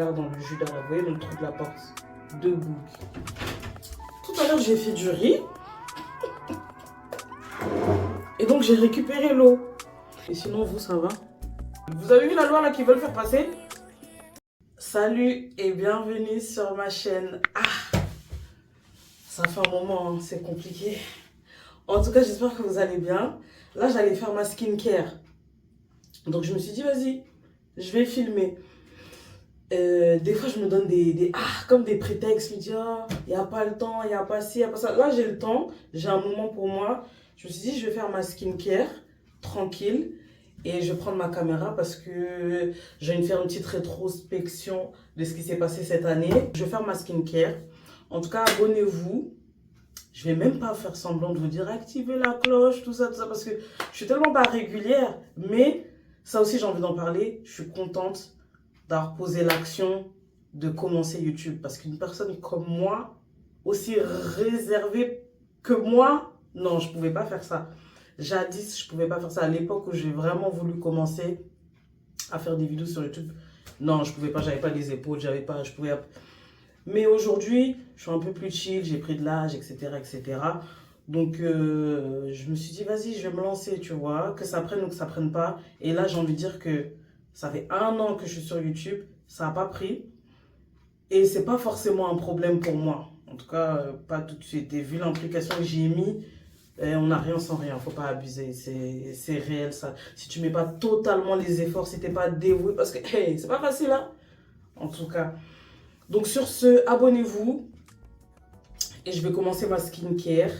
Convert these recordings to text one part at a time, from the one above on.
Dans le jus d'arabe, vous voyez le trou de la porte. 2 boules. Tout à l'heure, j'ai fait du riz. Et donc, j'ai récupéré l'eau. Et sinon, vous, ça va? Vous avez vu la loi là qu'ils veulent faire passer? Salut et bienvenue sur ma chaîne. Ça fait un moment, hein, c'est compliqué. En tout cas, j'espère que vous allez bien. Là, j'allais faire ma skincare. Donc, je me suis dit, vas-y, je vais filmer. Des fois, je me donne comme des prétextes. Je me dis, il n'y a pas le temps, il n'y a pas ci, il n'y a pas ça. Là, j'ai le temps, j'ai un moment pour moi. Je me suis dit, je vais faire ma skincare tranquille. Et je vais prendre ma caméra parce que je vais faire une petite rétrospection de ce qui s'est passé cette année. Je vais faire ma skincare. En tout cas, abonnez-vous. Je vais même pas faire semblant de vous dire activez la cloche, tout ça, parce que je suis tellement pas régulière. Mais ça aussi, j'ai envie d'en parler. Je suis contente d'avoir posé l'action de commencer YouTube. Parce qu'une personne comme moi, aussi réservée que moi, non, je pouvais pas faire ça. Jadis, je pouvais pas faire ça. À l'époque où j'ai vraiment voulu commencer à faire des vidéos sur YouTube, non, je pouvais pas, j'avais pas les épaules, j'avais pas, je pouvais. Mais aujourd'hui, je suis un peu plus chill, j'ai pris de l'âge, etc., etc. Donc, je me suis dit, vas-y, je vais me lancer, tu vois, que ça prenne ou que ça prenne pas. Et là, j'ai envie de dire que ça fait 1 an que je suis sur YouTube, ça n'a pas pris. Et c'est pas forcément un problème pour moi. En tout cas, pas tout de suite. Et vu l'implication que j'y ai mis, on n'a rien sans rien, faut pas abuser, c'est réel ça. Si tu mets pas totalement les efforts, si t'es pas dévoué, parce que hey, c'est pas facile hein. En tout cas. Donc sur ce, abonnez-vous. Et je vais commencer ma skincare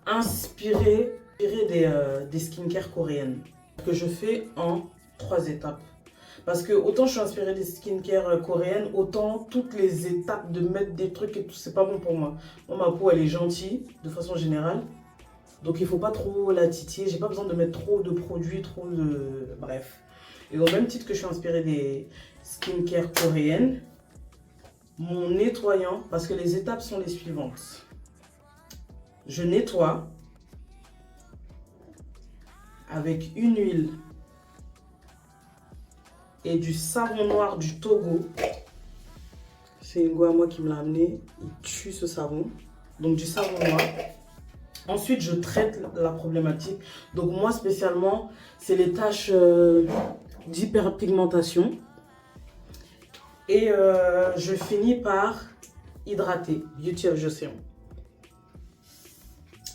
inspirée des skincare coréennes. Que je fais en 3 étapes. Parce que autant je suis inspirée des skincare coréennes, autant toutes les étapes de mettre des trucs et tout, c'est pas bon pour moi. Moi, ma peau elle est gentille, de façon générale. Donc il ne faut pas trop la titiller, j'ai pas besoin de mettre trop de produits, trop de... Bref. Et au même titre que je suis inspirée des skincare coréennes, mon nettoyant, parce que les étapes sont les suivantes. Je nettoie avec une huile et du savon noir du Togo. C'est une go à moi qui me l'a amené, il tue ce savon. Donc du savon noir. Ensuite, je traite la problématique. Donc moi, spécialement, c'est les taches d'hyperpigmentation. Et je finis par hydrater. Beauty of Joseon.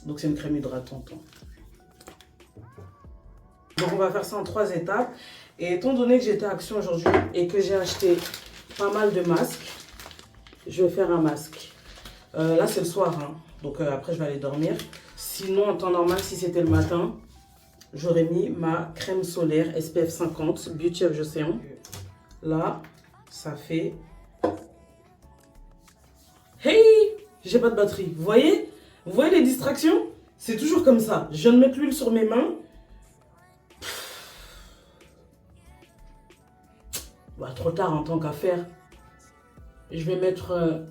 Donc c'est une crème hydratante. Donc on va faire ça en 3 étapes. Et étant donné que j'étais à Action aujourd'hui et que j'ai acheté pas mal de masques, je vais faire un masque. Là, c'est le soir, hein. Donc après, je vais aller dormir. Sinon, en temps normal, si c'était le matin, j'aurais mis ma crème solaire SPF 50 Beauty of Joseon. Là, ça fait... Hey! J'ai pas de batterie. Vous voyez? Vous voyez les distractions? C'est toujours comme ça. Je viens de mettre l'huile sur mes mains. Bah, trop tard en tant qu'affaire. Je vais mettre...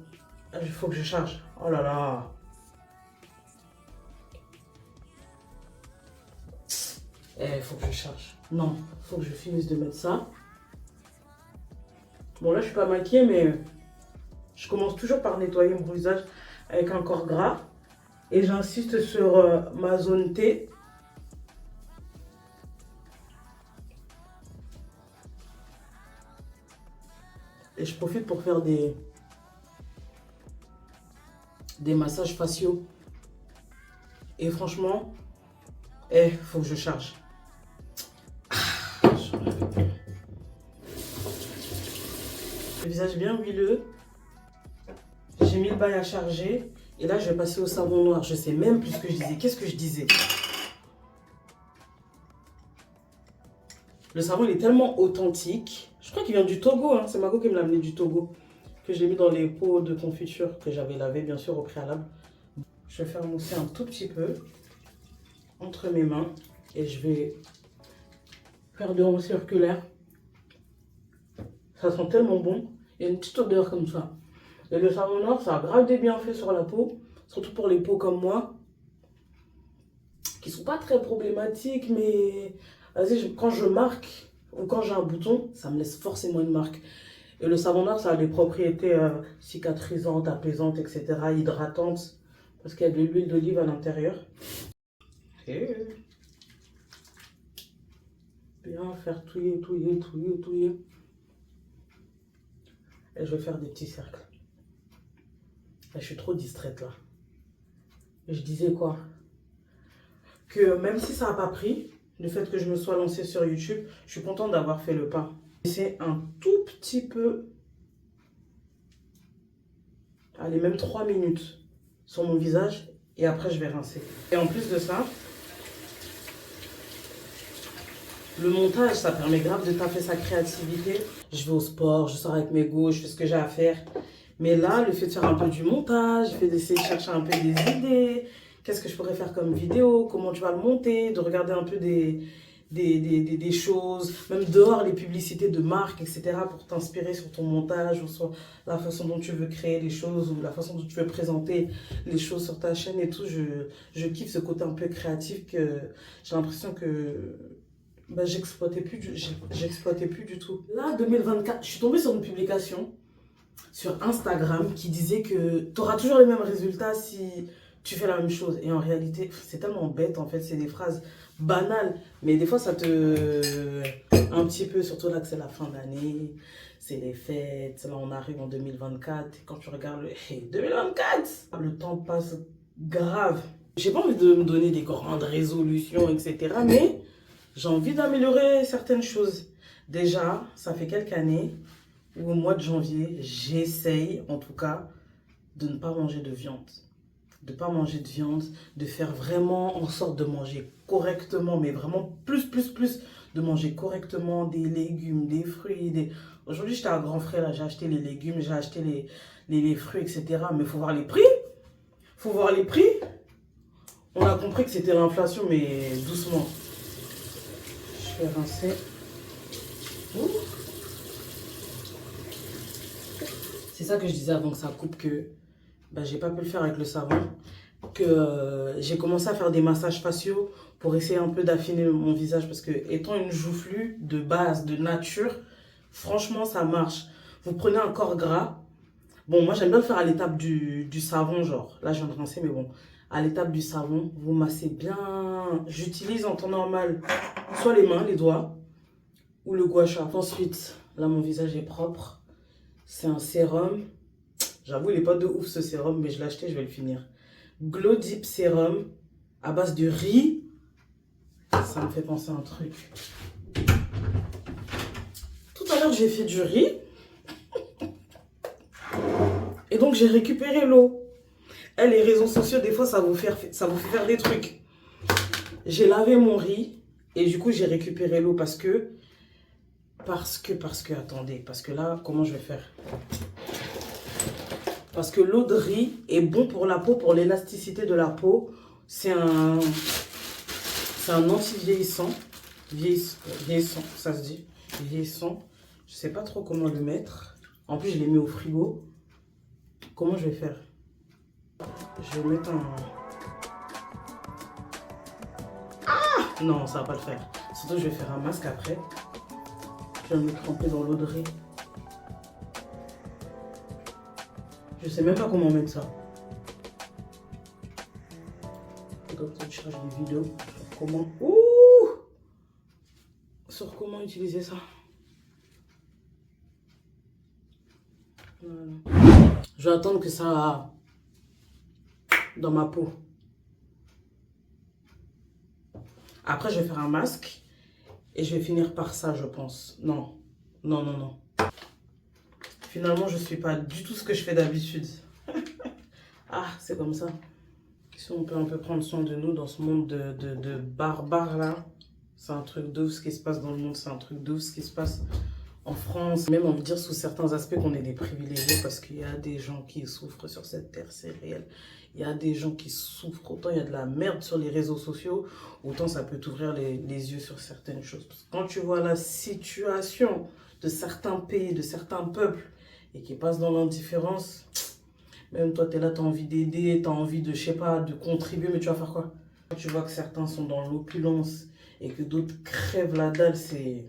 Il faut que je charge. Oh là là. Il faut que je charge. Non, il faut que je finisse de mettre ça. Bon, là, je suis pas maquillée, mais je commence toujours par nettoyer mon visage avec un corps gras. Et j'insiste sur ma zone T. Et je profite pour faire des massages faciaux. Et franchement, faut que je charge. Le visage bien huileux. J'ai mis le bail à charger. Et là, je vais passer au savon noir. Je sais même plus ce que je disais. Qu'est-ce que je disais? Le savon, il est tellement authentique. Je crois qu'il vient du Togo. Hein. C'est Mago qui me l'a amené du Togo. Que je l'ai mis dans les pots de confiture que j'avais lavé, bien sûr, au préalable. Je vais faire mousser un tout petit peu entre mes mains. Et je vais faire de ronds circulaires. Ça sent tellement bon. Il y a une petite odeur comme ça. Et le savon noir, ça a grave des bienfaits sur la peau. Surtout pour les peaux comme moi. Qui sont pas très problématiques, mais... Vas-y, quand je marque ou quand j'ai un bouton, ça me laisse forcément une marque. Et le savon noir, ça a des propriétés cicatrisantes, apaisantes, etc., hydratantes, parce qu'il y a de l'huile d'olive à l'intérieur. Et bien faire touiller, touiller, touiller, touiller. Et je vais faire des petits cercles. Et je suis trop distraite là. Je disais quoi? Que même si ça n'a pas pris, le fait que je me sois lancée sur YouTube, je suis contente d'avoir fait le pas. C'est un tout petit peu, allez, même 3 minutes sur mon visage et après je vais rincer. Et en plus de ça, le montage, ça permet grave de taper sa créativité. Je vais au sport, je sors avec mes gosses, je fais ce que j'ai à faire. Mais là, le fait de faire un peu du montage, le fait d'essayer de chercher un peu des idées, qu'est-ce que je pourrais faire comme vidéo, comment tu vas le monter, de regarder un peu des choses, même dehors les publicités de marques, etc. pour t'inspirer sur ton montage ou sur la façon dont tu veux créer les choses ou la façon dont tu veux présenter les choses sur ta chaîne et tout. Je kiffe ce côté un peu créatif que j'ai l'impression que bah, j'exploitais plus du tout. Là, 2024, je suis tombée sur une publication sur Instagram qui disait que tu auras toujours les mêmes résultats si tu fais la même chose. Et en réalité, c'est tellement bête en fait, c'est des phrases banales, mais des fois ça te... Un petit peu, surtout là que c'est la fin d'année, c'est les fêtes, là on arrive en 2024, et quand tu regardes le... Hey, 2024, le temps passe grave. J'ai pas envie de me donner des grandes résolutions, etc. Mais j'ai envie d'améliorer certaines choses. Déjà, ça fait quelques années où au mois de janvier, j'essaye en tout cas de ne pas manger de viande. De ne pas manger de viande, de faire vraiment en sorte de manger correctement, mais vraiment plus, de manger correctement des légumes, des fruits. Aujourd'hui, j'étais à Grand Frais, là, j'ai acheté les légumes, j'ai acheté les fruits, etc. Mais il faut voir les prix. Faut voir les prix. On a compris que c'était l'inflation, mais doucement. Je vais rincer. Ouh. C'est ça que je disais avant que ça coupe, que bah, j'ai pas pu le faire avec le savon. Que j'ai commencé à faire des massages faciaux pour essayer un peu d'affiner mon visage. Parce que étant une joufflue de base, de nature, franchement ça marche. Vous prenez un corps gras. Bon, moi j'aime bien le faire à l'étape du savon, genre. Là je viens de rincer, mais bon. À l'étape du savon, vous massez bien. J'utilise en temps normal soit les mains, les doigts, ou le gua sha. Ensuite, là mon visage est propre. C'est un sérum. J'avoue, il n'est pas de ouf ce sérum, mais je l'ai acheté, je vais le finir. Glow Deep Sérum à base de riz. Ça me fait penser à un truc. Tout à l'heure, j'ai fait du riz. Et donc, j'ai récupéré l'eau. Et les réseaux sociaux, des fois, ça vous fait faire des trucs. J'ai lavé mon riz. Et du coup, j'ai récupéré l'eau parce que, attendez. Parce que là, comment je vais faire ? Parce que l'eau de riz est bon pour la peau, pour l'élasticité de la peau. C'est un anti-vieillissant. Vieillissant, ça se dit. Vieillissant. Je sais pas trop comment le mettre. En plus, je l'ai mis au frigo. Comment je vais faire? Je vais mettre un... Ah! Non, ça va pas le faire. Surtout, je vais faire un masque après. Je vais me tremper dans l'eau de riz. Je sais même pas comment mettre ça. Donc, je cherche des vidéos sur comment... Ouh! Sur comment utiliser ça. Voilà. Je vais attendre que ça... dans ma peau. Après, je vais faire un masque. Et je vais finir par ça, je pense. Non. Non, non, non. Finalement, je ne suis pas du tout ce que je fais d'habitude. Ah, c'est comme ça. Si on peut un peu prendre soin de nous dans ce monde de barbares là, c'est un truc de ouf ce qui se passe dans le monde, c'est un truc de ouf ce qui se passe en France. Même on veut dire sous certains aspects qu'on est des privilégiés parce qu'il y a des gens qui souffrent sur cette terre, c'est réel. Il y a des gens qui souffrent, autant il y a de la merde sur les réseaux sociaux, autant ça peut t'ouvrir les yeux sur certaines choses. Parce que quand tu vois la situation de certains pays, de certains peuples, et qui passent dans l'indifférence, même toi, tu es là, tu as envie d'aider, tu as envie de, je sais pas, de contribuer, mais tu vas faire quoi? Quand tu vois que certains sont dans l'opulence et que d'autres crèvent la dalle, c'est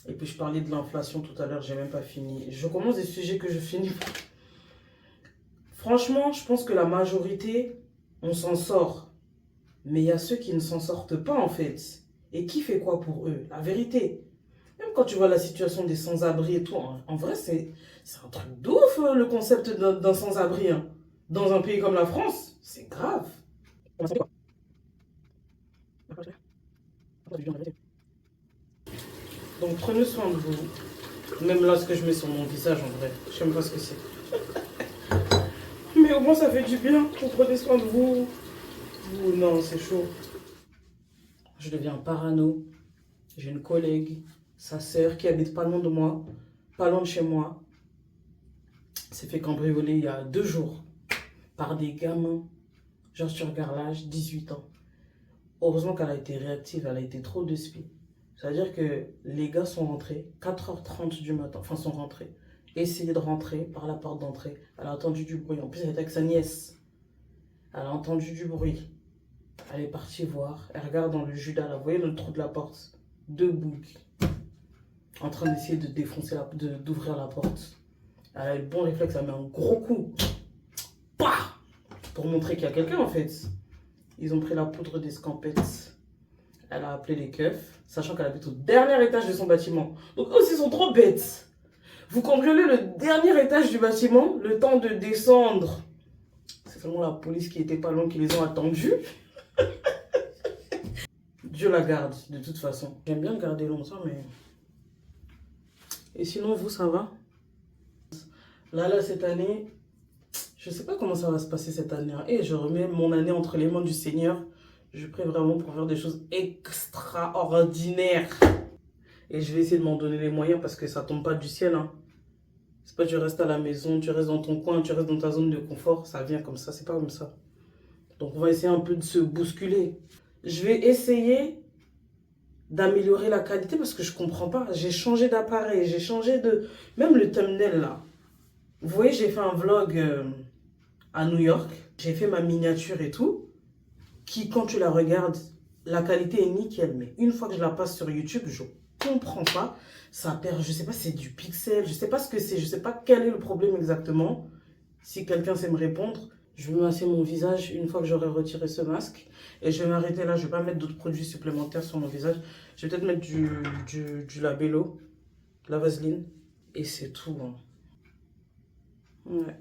Et puis je parlais de l'inflation tout à l'heure, j'ai même pas fini. Je commence des sujets que je finis pas. Franchement, je pense que la majorité, on s'en sort. Mais il y a ceux qui ne s'en sortent pas en fait. Et qui fait quoi pour eux? La vérité. Même quand tu vois la situation des sans-abri et tout, en vrai, c'est un truc de ouf le concept d'un sans-abri. Hein. Dans un pays comme la France, c'est grave. Donc prenez soin de vous. Même là, ce que je mets sur mon visage, en vrai, je sais même pas ce que c'est. Mais au moins, ça fait du bien. Vous prenez soin de vous. Non, c'est chaud. Je deviens parano. J'ai une collègue, sa sœur, qui habite pas loin de moi, pas loin de chez moi. S'est fait cambrioler il y a 2 jours par des gamins. Genre, tu regardes l'âge, 18 ans. Heureusement qu'elle a été réactive, elle a été trop de spi. C'est-à-dire que les gars sont rentrés, 4h30 du matin, enfin sont rentrés, essayaient de rentrer par la porte d'entrée. Elle a entendu du bruit, en plus elle était avec sa nièce. Elle a entendu du bruit. Elle est partie voir, elle regarde dans le Judas, là, vous voyez le trou de la porte, 2 boucs, en train d'essayer de défoncer, d'ouvrir la porte. Elle a eu le bon réflexe, elle met un gros coup, Pah pour montrer qu'il y a quelqu'un en fait. Ils ont pris la poudre d'escampette. Elle a appelé les keufs, sachant qu'elle habite au dernier étage de son bâtiment. Donc eux aussi sont trop bêtes. Vous cambriolez le dernier étage du bâtiment, le temps de descendre. C'est seulement la police qui était pas loin qui les ont attendus. Dieu la garde, de toute façon. J'aime bien garder longtemps, mais... Et sinon, vous, ça va? Là, cette année, je sais pas comment ça va se passer cette année. Et je remets mon année entre les mains du Seigneur. Je prie vraiment pour faire des choses extraordinaires. Et je vais essayer de m'en donner les moyens parce que ça tombe pas du ciel. Hein. C'est pas tu restes à la maison, tu restes dans ton coin, tu restes dans ta zone de confort. Ça vient comme ça, c'est pas comme ça. Donc on va essayer un peu de se bousculer. Je vais essayer d'améliorer la qualité parce que je comprends pas. J'ai changé d'appareil, j'ai changé de... Même le thumbnail là. Vous voyez, j'ai fait un vlog à New York. J'ai fait ma miniature et tout. Qui, quand tu la regardes, la qualité est nickel. Mais une fois que je la passe sur YouTube, je comprends pas. Ça perd, je sais pas, c'est du pixel. Je sais pas ce que c'est. Je sais pas quel est le problème exactement. Si quelqu'un sait me répondre, je vais masser mon visage une fois que j'aurai retiré ce masque. Et je vais m'arrêter là. Je vais pas mettre d'autres produits supplémentaires sur mon visage. Je vais peut-être mettre du Labello, de la Vaseline. Et c'est tout. Hein. Ouais.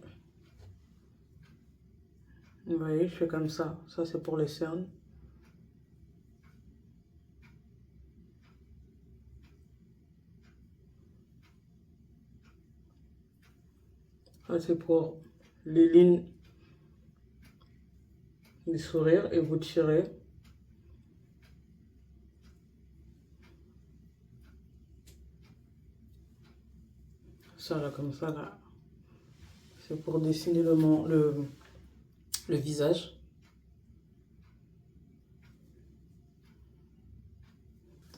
Vous voyez, je fais comme ça. Ça, c'est pour les cernes. Ça, c'est pour les lignes du sourire. Et vous tirez. Ça, là, comme ça, là. C'est pour dessiner le visage.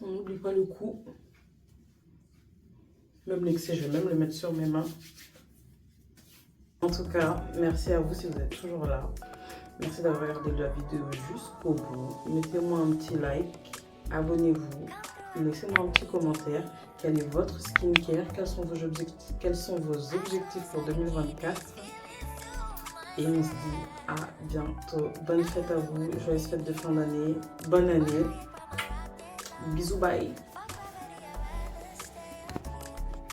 On n'oublie pas le cou. Même l'excès, je vais même le mettre sur mes mains. En tout cas, merci à vous si vous êtes toujours là. Merci d'avoir regardé la vidéo jusqu'au bout. Mettez-moi un petit like, abonnez-vous, laissez-moi un petit commentaire. Quel est votre skincare? Quels sont vos objectifs pour 2024? Et on se dit à bientôt. Bonne fête à vous, joyeuse fête de fin d'année, bonne année. Bisous, bye.